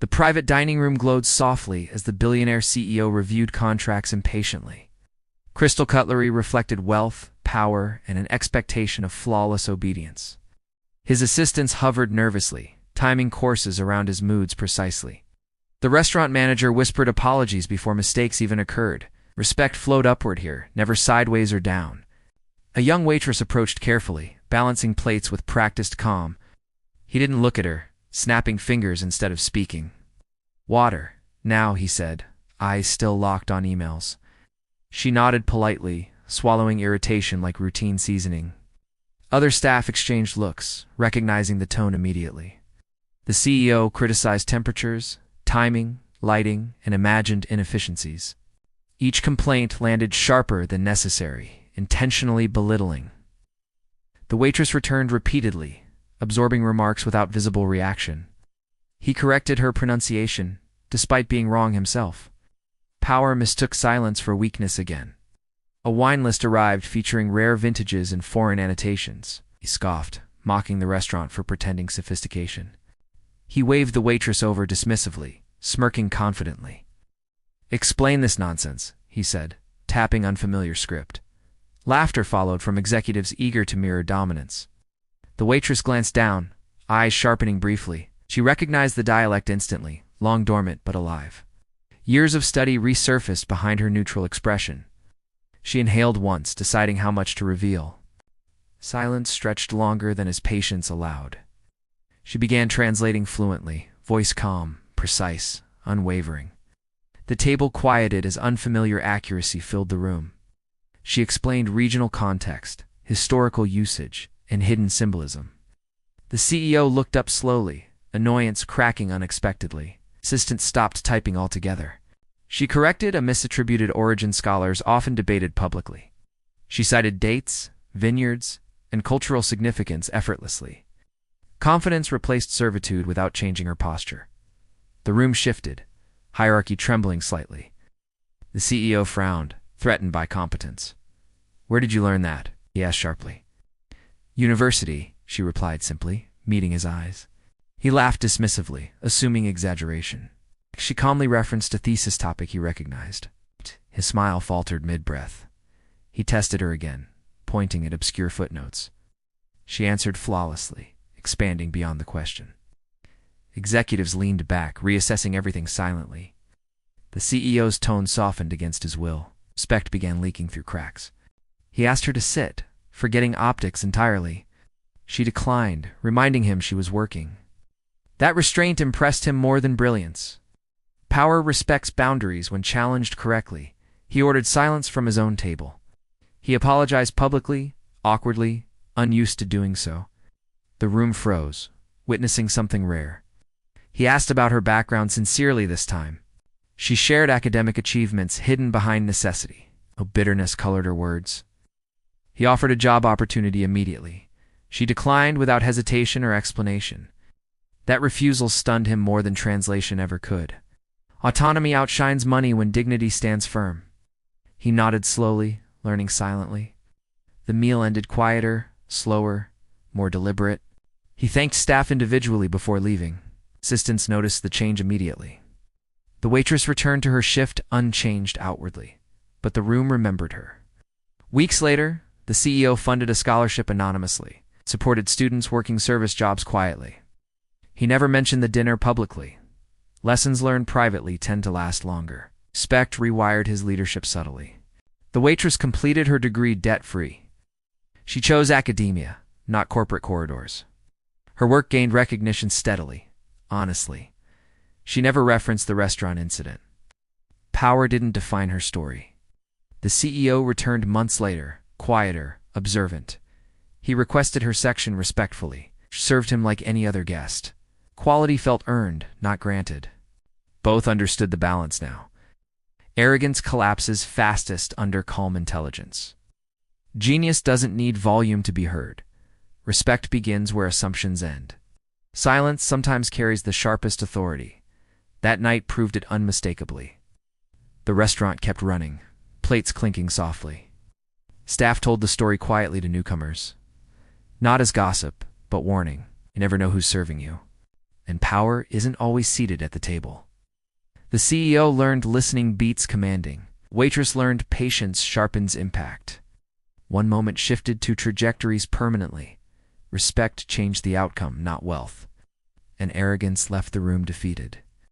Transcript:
The private dining room glowed softly as the billionaire CEO reviewed contracts impatiently. Crystal cutlery reflected wealth, power, and an expectation of flawless obedience. His assistants hovered nervously, timing courses around his moods precisely. The restaurant manager whispered apologies before mistakes even occurred. Respect flowed upward here, never sideways or down. A young waitress approached carefully, balancing plates with practiced calm. He didn't look at her, snapping fingers instead of speaking. "Water, now," he said, eyes still locked on emails. She nodded politely, swallowing irritation like routine seasoning. Other staff exchanged looks, recognizing the tone immediately. The CEO criticized temperatures, timing, lighting, and imagined inefficiencies. Each complaint landed sharper than necessary, intentionally belittling. The waitress returned repeatedly, absorbing remarks without visible reaction. He corrected her pronunciation, despite being wrong himself. Power mistook silence for weakness again. A wine list arrived featuring rare vintages and foreign annotations. He scoffed, mocking the restaurant for pretending sophistication. He waved the waitress over dismissively, smirking confidently. "Explain this nonsense," he said, tapping unfamiliar script. Laughter followed from executives eager to mirror dominance. The waitress glanced down, eyes sharpening briefly. She recognized the dialect instantly, long dormant but alive. Years of study resurfaced behind her neutral expression. She inhaled once, deciding how much to reveal. Silence stretched longer than his patience allowed. She began translating fluently, voice calm, precise, unwavering. The table quieted as unfamiliar accuracy filled the room. She explained regional context, historical usage, and hidden symbolism. The CEO looked up slowly, annoyance cracking unexpectedly. Assistant stopped typing altogether. She corrected a misattributed origin scholars often debated publicly. She cited dates, vineyards, and cultural significance effortlessly. Confidence replaced servitude without changing her posture. The room shifted, hierarchy trembling slightly. The CEO frowned, threatened by competence. "Where did you learn that?" he asked sharply. "University," she replied simply, meeting his eyes. He laughed dismissively, assuming exaggeration. She calmly referenced a thesis topic he recognized. His smile faltered mid-breath. He tested her again, pointing at obscure footnotes. She answered flawlessly, expanding beyond the question. Executives leaned back, reassessing everything silently. The CEO's tone softened against his will. Respect began leaking through cracks. He asked her to sit, forgetting optics entirely. She declined, reminding him she was working. That restraint impressed him more than brilliance. Power respects boundaries when challenged correctly. He ordered silence from his own table. He apologized publicly, awkwardly, unused to doing so. The room froze, witnessing something rare. He asked about her background sincerely this time. She shared academic achievements hidden behind necessity. No bitterness colored her words. He offered a job opportunity immediately. She declined without hesitation or explanation. That refusal stunned him more than translation ever could. Autonomy outshines money when dignity stands firm. He nodded slowly, learning silently. The meal ended quieter, slower, more deliberate. He thanked staff individually before leaving. Assistants noticed the change immediately. The waitress returned to her shift unchanged outwardly, but the room remembered her. Weeks later, the CEO funded a scholarship anonymously, supported students working service jobs quietly. He never mentioned the dinner publicly. Lessons learned privately tend to last longer. Respect rewired his leadership subtly. The waitress completed her degree debt-free. She chose academia, not corporate corridors. Her work gained recognition steadily, honestly. She never referenced the restaurant incident. Power didn't define her story. The CEO returned months later, quieter, observant. He requested her section respectfully, served him like any other guest. Quality felt earned, not granted. Both understood the balance now. Arrogance collapses fastest under calm intelligence. Genius doesn't need volume to be heard. Respect begins where assumptions end. Silence sometimes carries the sharpest authority. That night proved it unmistakably. The restaurant kept running, plates clinking softly. Staff told the story quietly to newcomers. Not as gossip, but warning. You never know who's serving you. and power isn't always seated at the table. The CEO learned listening beats commanding. Waitress learned patience sharpens impact. One moment shifted two trajectories permanently. Respect changed the outcome, not wealth. And arrogance left the room defeated.